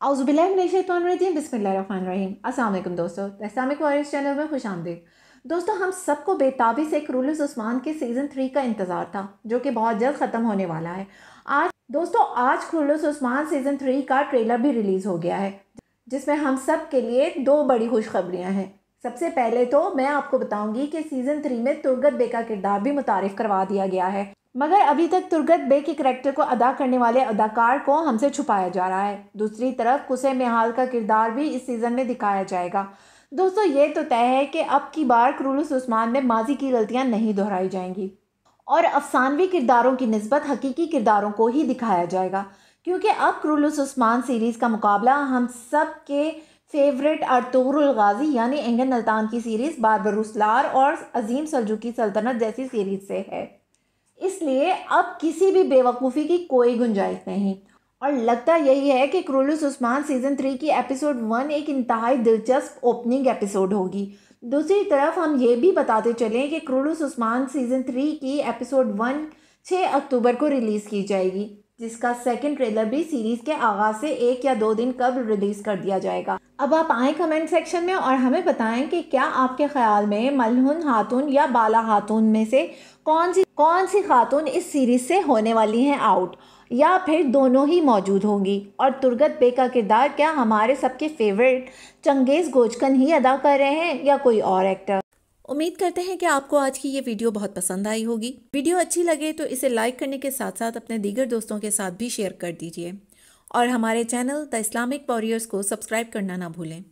औज़ुबिल्लाहिमिनश्शैतानिर्रजीम बिस्मिल्लाहिर्रहमानिर्रहीम। अस्सलाम वालेकुम दोस्तों, इस्लामिक वॉरियर्स चैनल में खुशामदीद। दोस्तों, हम सबको बेताबी से कुरुलुस उस्मान के सीज़न 3 का इंतज़ार था, जो कि बहुत जल्द ख़त्म होने वाला है। आज कुरुलुस उस्मान सीज़न 3 का ट्रेलर भी रिलीज़ हो गया है, जिसमें हम सब के लिए दो बड़ी खुशखबरियाँ हैं। सबसे पहले तो मैं आपको बताऊंगी कि सीज़न 3 में तुर्गत बे का किरदार भी मुतारिफ करवा दिया गया है, मगर अभी तक तुर्गत बे के करैक्टर को अदा करने वाले अदाकार को हमसे छुपाया जा रहा है। दूसरी तरफ कुसे मिहाल का किरदार भी इस सीज़न में दिखाया जाएगा। दोस्तों, ये तो तय है कि अब की बार कुरुलुस उस्मान में माजी की गलतियां नहीं दोहराई जाएंगी और अफसानवी किरदारों की निस्बत हकीकी किरदारों को ही दिखाया जाएगा, क्योंकि अब कुरुलुस उस्मान सीरीज़ का मुकाबला हम सब के फेवरेट अर्तुगरुल गाजी यानी एंगन नल्तान की सीरीज़ बारबरुसलार और अजीम सल्जूकी सल्तनत जैसी सीरीज़ से है। इसलिए अब किसी भी बेवकूफ़ी की कोई गुंजाइश नहीं, और लगता यही है कि कुरुलुस उस्मान सीज़न 3 की एपिसोड 1 एक इंतहाई दिलचस्प ओपनिंग एपिसोड होगी। दूसरी तरफ हम ये भी बताते चलें कि कुरुलुस उस्मान सीज़न 3 की एपिसोड 1 6 अक्टूबर को रिलीज़ की जाएगी, जिसका सेकंड ट्रेलर भी सीरीज़ के आगाज़ से 1 या 2 दिन कब रिलीज़ कर दिया जाएगा। अब आप आएँ कमेंट सेक्शन में और हमें बताएं कि क्या आपके ख्याल में मलहुन खातून या बाला खातून में से कौन सी खातून इस सीरीज़ से होने वाली हैं आउट, या फिर दोनों ही मौजूद होंगी, और तुर्गत बे का किरदार क्या हमारे सबके फेवरेट चंगेज़ गोचकन ही अदा कर रहे हैं या कोई और एक्टर। उम्मीद करते हैं कि आपको आज की ये वीडियो बहुत पसंद आई होगी। वीडियो अच्छी लगे तो इसे लाइक करने के साथ साथ अपने दीगर दोस्तों के साथ भी शेयर कर दीजिए और हमारे चैनल द इस्लामिक वॉरियर्स को सब्सक्राइब करना ना भूलें।